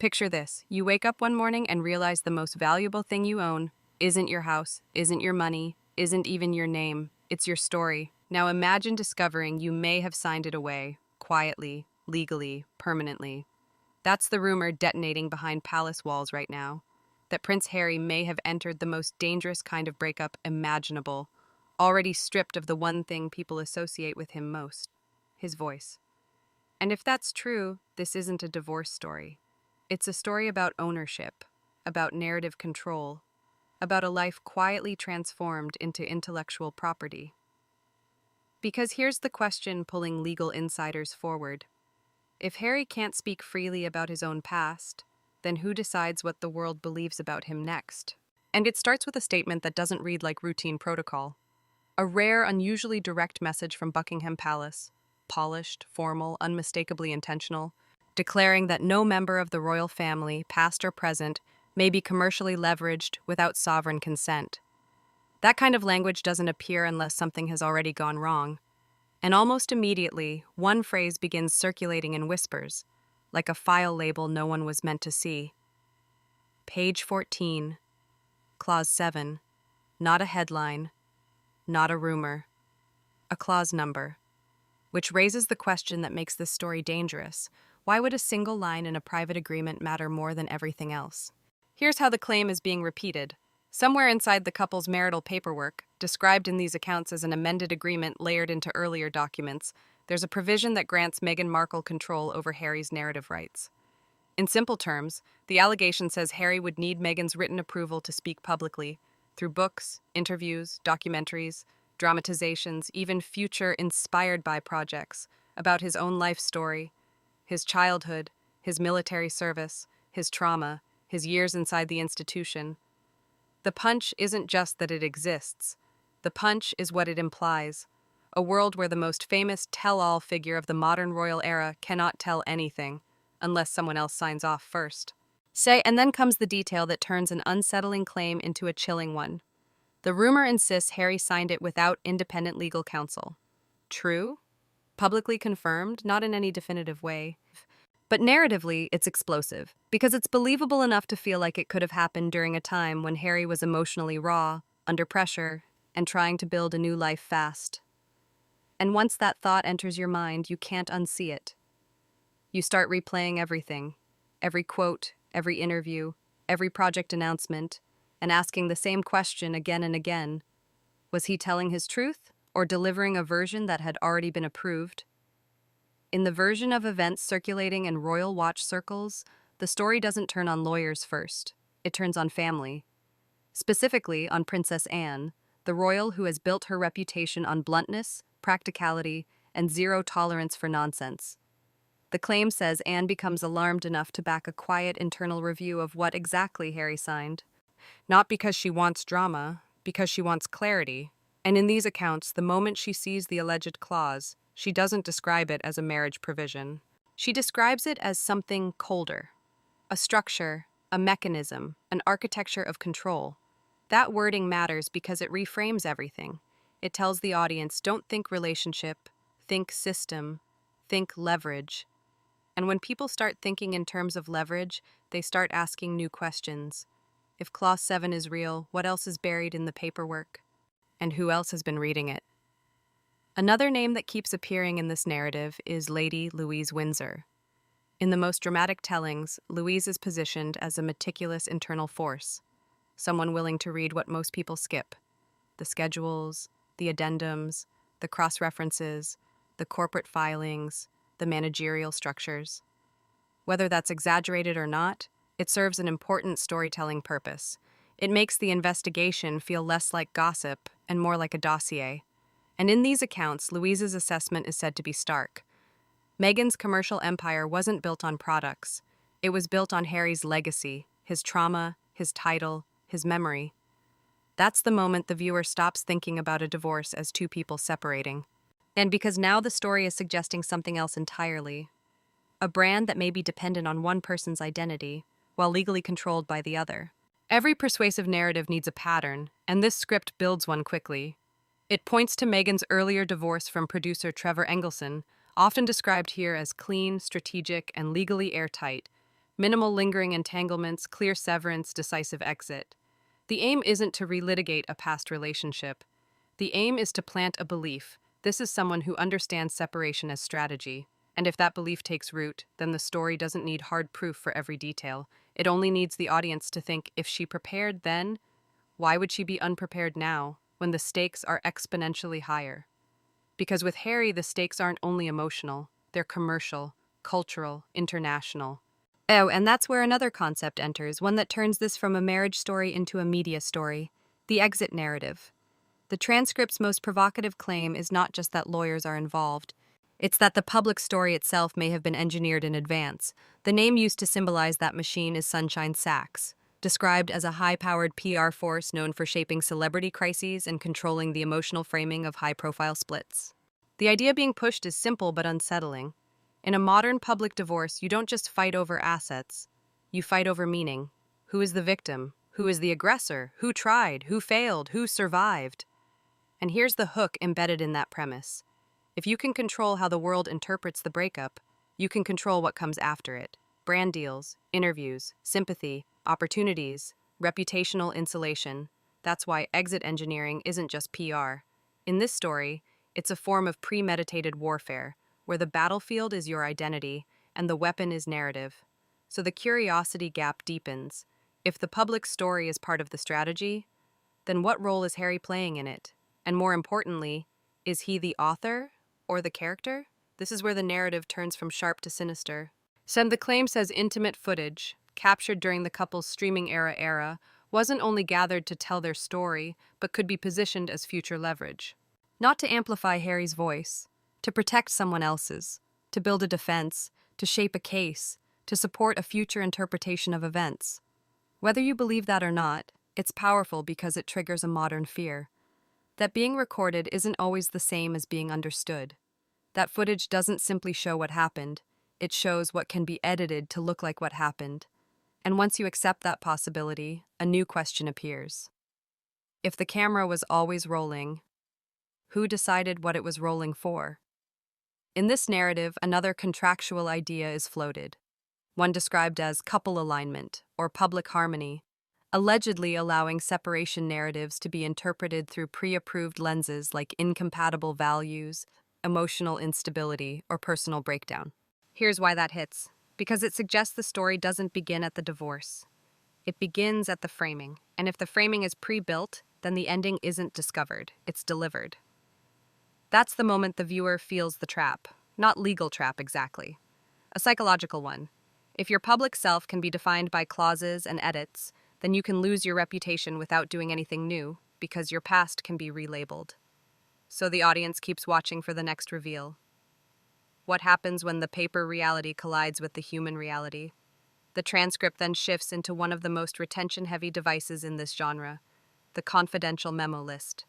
Picture this. You wake up one morning and realize the most valuable thing you own isn't your house, isn't your money, isn't even your name. It's your story. Now imagine discovering you may have signed it away, quietly, legally, permanently. That's the rumor detonating behind palace walls right now. That Prince Harry may have entered the most dangerous kind of breakup imaginable, already stripped of the one thing people associate with him most, his voice. And if that's true, this isn't a divorce story. It's a story about ownership, about narrative control, about a life quietly transformed into intellectual property. Because here's the question pulling legal insiders forward. If Harry can't speak freely about his own past, then who decides what the world believes about him next? And it starts with a statement that doesn't read like routine protocol. A rare, unusually direct message from Buckingham Palace, polished, formal, unmistakably intentional, declaring that no member of the royal family, past or present, may be commercially leveraged without sovereign consent. That kind of language doesn't appear unless something has already gone wrong. And almost immediately, one phrase begins circulating in whispers, like a file label no one was meant to see. Page 14, Clause 7, not a headline, not a rumor, a clause number, which raises the question that makes this story dangerous. Why would a single line in a private agreement matter more than everything else? Here's how the claim is being repeated. Somewhere inside the couple's marital paperwork, described in these accounts as an amended agreement layered into earlier documents, there's a provision that grants Meghan Markle control over Harry's narrative rights. In simple terms, the allegation says Harry would need Meghan's written approval to speak publicly, through books, interviews, documentaries, dramatizations, even future inspired-by projects, about his own life story, his childhood, his military service, his trauma, his years inside the institution. The punch isn't just that it exists. The punch is what it implies. A world where the most famous tell-all figure of the modern royal era cannot tell anything, unless someone else signs off first. And then comes the detail that turns an unsettling claim into a chilling one. The rumor insists Harry signed it without independent legal counsel. True? Publicly confirmed, not in any definitive way. But narratively, it's explosive, because it's believable enough to feel like it could have happened during a time when Harry was emotionally raw, under pressure, and trying to build a new life fast. And once that thought enters your mind, you can't unsee it. You start replaying everything, every quote, every interview, every project announcement, and asking the same question again and again. Was he telling his truth, or delivering a version that had already been approved? In the version of events circulating in Royal Watch circles, the story doesn't turn on lawyers first. It turns on family. Specifically on Princess Anne, the royal who has built her reputation on bluntness, practicality, and zero tolerance for nonsense. The claim says Anne becomes alarmed enough to back a quiet internal review of what exactly Harry signed. Not because she wants drama, because she wants clarity. And in these accounts, the moment she sees the alleged clause, she doesn't describe it as a marriage provision. She describes it as something colder. A structure, a mechanism, an architecture of control. That wording matters because it reframes everything. It tells the audience, don't think relationship, think system, think leverage. And when people start thinking in terms of leverage, they start asking new questions. If Clause 7 is real, what else is buried in the paperwork? And who else has been reading it? Another name that keeps appearing in this narrative is Lady Louise Windsor. In the most dramatic tellings, Louise is positioned as a meticulous internal force, someone willing to read what most people skip: the schedules, the addendums, the cross-references, the corporate filings, the managerial structures. Whether that's exaggerated or not, it serves an important storytelling purpose. It makes the investigation feel less like gossip and more like a dossier. And in these accounts, Louise's assessment is said to be stark. Meghan's commercial empire wasn't built on products. It was built on Harry's legacy, his trauma, his title, his memory. That's the moment the viewer stops thinking about a divorce as two people separating. And because now the story is suggesting something else entirely. A brand that may be dependent on one person's identity, while legally controlled by the other. Every persuasive narrative needs a pattern, and this script builds one quickly. It points to Meghan's earlier divorce from producer Trevor Engelson, often described here as clean, strategic, and legally airtight, Minimal lingering entanglements, clear severance, decisive exit. The aim isn't to relitigate a past relationship. The aim is to plant a belief. This is someone who understands separation as strategy. And if that belief takes root, then the story doesn't need hard proof for every detail. It only needs the audience to think, if she prepared then, why would she be unprepared now, when the stakes are exponentially higher? Because with Harry, the stakes aren't only emotional, they're commercial, cultural, international. Oh, and that's where another concept enters, one that turns this from a marriage story into a media story: the exit narrative. The transcript's most provocative claim is not just that lawyers are involved, it's that the public story itself may have been engineered in advance. The name used to symbolize that machine is Sunshine Sachs, described as a high-powered PR force known for shaping celebrity crises and controlling the emotional framing of high-profile splits. The idea being pushed is simple but unsettling. In a modern public divorce, you don't just fight over assets, you fight over meaning. Who is the victim? Who is the aggressor? Who tried? Who failed? Who survived? And here's the hook embedded in that premise. If you can control how the world interprets the breakup, you can control what comes after it. Brand deals, interviews, sympathy, opportunities, reputational insulation. That's why exit engineering isn't just PR. In this story, it's a form of premeditated warfare, where the battlefield is your identity and the weapon is narrative. So the curiosity gap deepens. If the public story is part of the strategy, then what role is Harry playing in it? And more importantly, is he the author or the character? This is where the narrative turns from sharp to sinister. The claim says intimate footage, captured during the couple's streaming era, wasn't only gathered to tell their story, but could be positioned as future leverage. Not to amplify Harry's voice, to protect someone else's, to build a defense, to shape a case, to support a future interpretation of events. Whether you believe that or not, it's powerful because it triggers a modern fear. That being recorded isn't always the same as being understood. That footage doesn't simply show what happened, it shows what can be edited to look like what happened. And once you accept that possibility, a new question appears. If the camera was always rolling, who decided what it was rolling for? In this narrative, another contractual idea is floated, one described as couple alignment or public harmony, allegedly allowing separation narratives to be interpreted through pre-approved lenses like incompatible values, emotional instability, or personal breakdown. Here's why that hits. Because it suggests the story doesn't begin at the divorce. It begins at the framing, and if the framing is pre-built, then the ending isn't discovered, it's delivered. That's the moment the viewer feels the trap, not legal trap exactly, a psychological one. If your public self can be defined by clauses and edits, then you can lose your reputation without doing anything new, because your past can be relabeled. So the audience keeps watching for the next reveal. What happens when the paper reality collides with the human reality? The transcript then shifts into one of the most retention-heavy devices in this genre, the confidential memo list.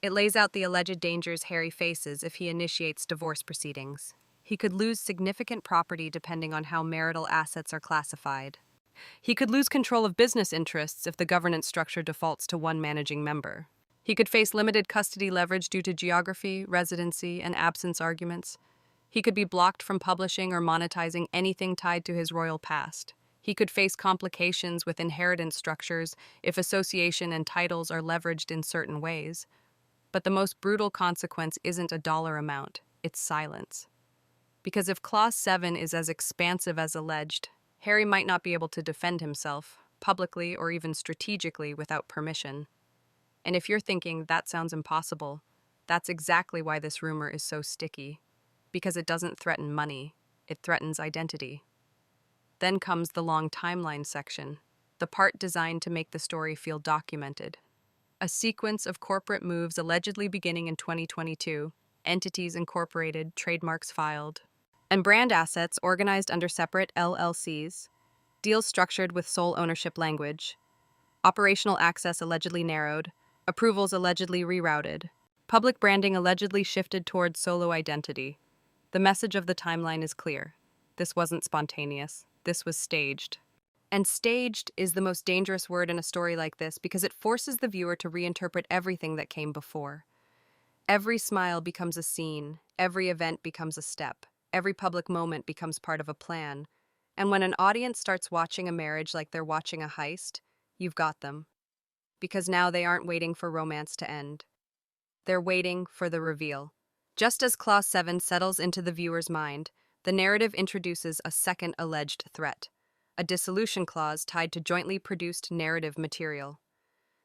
It lays out the alleged dangers Harry faces if he initiates divorce proceedings. He could lose significant property depending on how marital assets are classified. He could lose control of business interests if the governance structure defaults to one managing member. He could face limited custody leverage due to geography, residency, and absence arguments. He could be blocked from publishing or monetizing anything tied to his royal past. He could face complications with inheritance structures if association and titles are leveraged in certain ways. But the most brutal consequence isn't a dollar amount, it's silence. Because if Clause 7 is as expansive as alleged, Harry might not be able to defend himself, publicly or even strategically, without permission. And if you're thinking, that sounds impossible, that's exactly why this rumor is so sticky. Because it doesn't threaten money, it threatens identity. Then comes the long timeline section, the part designed to make the story feel documented. A sequence of corporate moves allegedly beginning in 2022, entities incorporated, trademarks filed, and brand assets organized under separate LLCs, deals structured with sole ownership language, operational access allegedly narrowed, approvals allegedly rerouted, public branding allegedly shifted towards solo identity. The message of the timeline is clear. This wasn't spontaneous. This was staged. And staged is the most dangerous word in a story like this because it forces the viewer to reinterpret everything that came before. Every smile becomes a scene, every event becomes a step, every public moment becomes part of a plan. And when an audience starts watching a marriage like they're watching a heist, you've got them. Because now they aren't waiting for romance to end. They're waiting for the reveal. Just as Clause 7 settles into the viewer's mind, the narrative introduces a second alleged threat, a dissolution clause tied to jointly produced narrative material.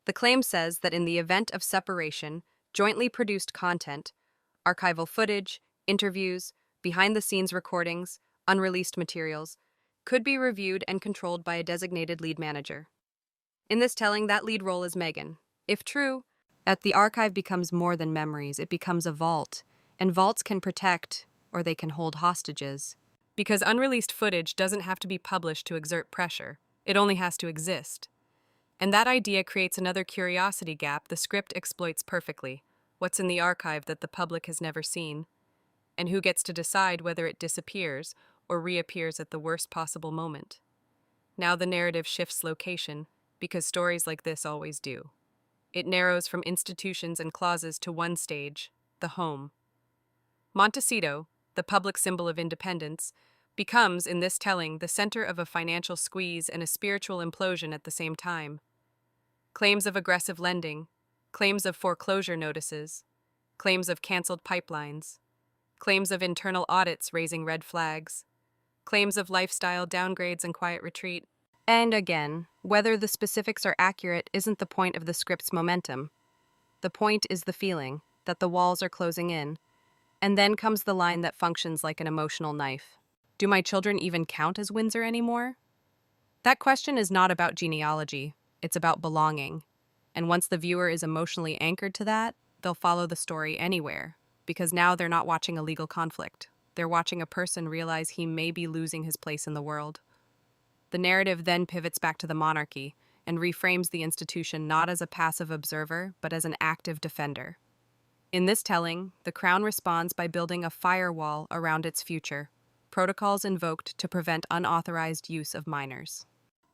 The claim says that in the event of separation, jointly produced content, archival footage, interviews, behind-the-scenes recordings, unreleased materials, could be reviewed and controlled by a designated lead manager. In this telling, that lead role is Meghan. If true, that the archive becomes more than memories, it becomes a vault, and vaults can protect, or they can hold hostages. Because unreleased footage doesn't have to be published to exert pressure, it only has to exist. And that idea creates another curiosity gap the script exploits perfectly. What's in the archive that the public has never seen? And who gets to decide whether it disappears or reappears at the worst possible moment? Now the narrative shifts location, because stories like this always do. It narrows from institutions and clauses to one stage, the home. Montecito, the public symbol of independence, becomes, in this telling, the center of a financial squeeze and a spiritual implosion at the same time. Claims of aggressive lending, claims of foreclosure notices, claims of canceled pipelines, claims of internal audits raising red flags, claims of lifestyle downgrades and quiet retreat. And again, whether the specifics are accurate isn't the point of the script's momentum. The point is the feeling that the walls are closing in. And then comes the line that functions like an emotional knife. Do my children even count as Windsor anymore? That question is not about genealogy, it's about belonging. And once the viewer is emotionally anchored to that, they'll follow the story anywhere, because now they're not watching a legal conflict. They're watching a person realize he may be losing his place in the world. The narrative then pivots back to the monarchy and reframes the institution not as a passive observer, but as an active defender. In this telling, the crown responds by building a firewall around its future, protocols invoked to prevent unauthorized use of minors.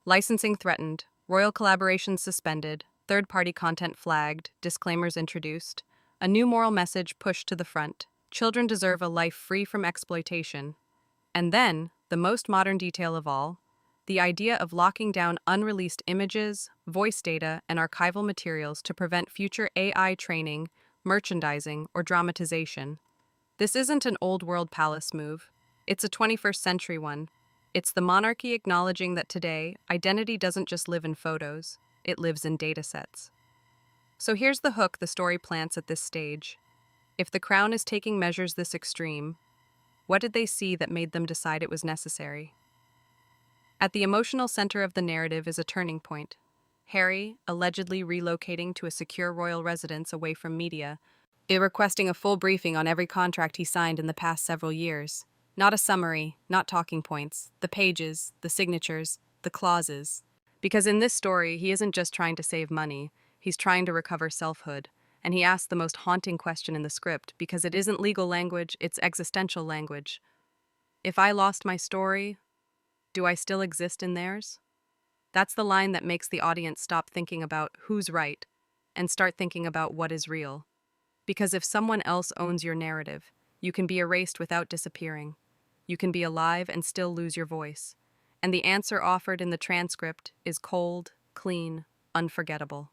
Licensing threatened, royal collaborations suspended, third-party content flagged, disclaimers introduced, a new moral message pushed to the front. Children deserve a life free from exploitation. And then, the most modern detail of all, the idea of locking down unreleased images, voice data, and archival materials to prevent future AI training, merchandising, or dramatization. This isn't an old-world palace move. It's a 21st century one. It's the monarchy acknowledging that today, identity doesn't just live in photos, it lives in datasets. So here's the hook the story plants at this stage. If the crown is taking measures this extreme, what did they see that made them decide it was necessary? At the emotional center of the narrative is a turning point. Harry, allegedly relocating to a secure royal residence away from media, requesting a full briefing on every contract he signed in the past several years. Not a summary, not talking points, the pages, the signatures, the clauses. Because in this story, he isn't just trying to save money, he's trying to recover selfhood. And he asks the most haunting question in the script, because it isn't legal language, it's existential language. If I lost my story, do I still exist in theirs? That's the line that makes the audience stop thinking about who's right and start thinking about what is real. Because if someone else owns your narrative, you can be erased without disappearing. You can be alive and still lose your voice. And the answer offered in the transcript is cold, clean, unforgettable.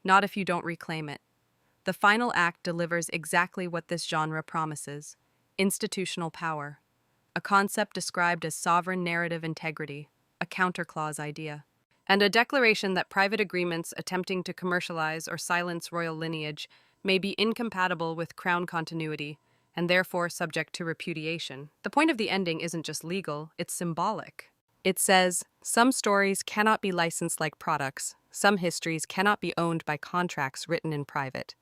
Not if you don't reclaim it. The final act delivers exactly what this genre promises: institutional power. A concept described as sovereign narrative integrity, a counterclause idea, and a declaration that private agreements attempting to commercialize or silence royal lineage may be incompatible with crown continuity, and therefore subject to repudiation. The point of the ending isn't just legal, it's symbolic. It says, some stories cannot be licensed like products, some histories cannot be owned by contracts written in private.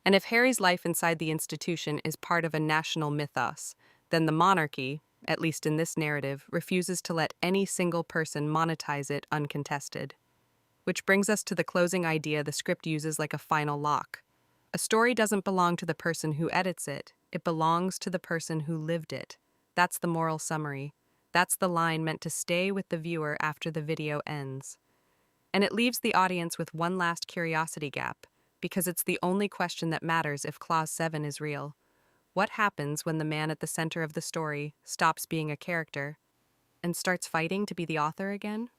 And if Harry's life inside the institution is part of a national mythos, then the monarchy, at least in this narrative, refuses to let any single person monetize it uncontested. Which brings us to the closing idea the script uses like a final lock. A story doesn't belong to the person who edits it, it belongs to the person who lived it. That's the moral summary. That's the line meant to stay with the viewer after the video ends. And it leaves the audience with one last curiosity gap, because it's the only question that matters if Clause 7 is real. What happens when the man at the center of the story stops being a character and starts fighting to be the author again?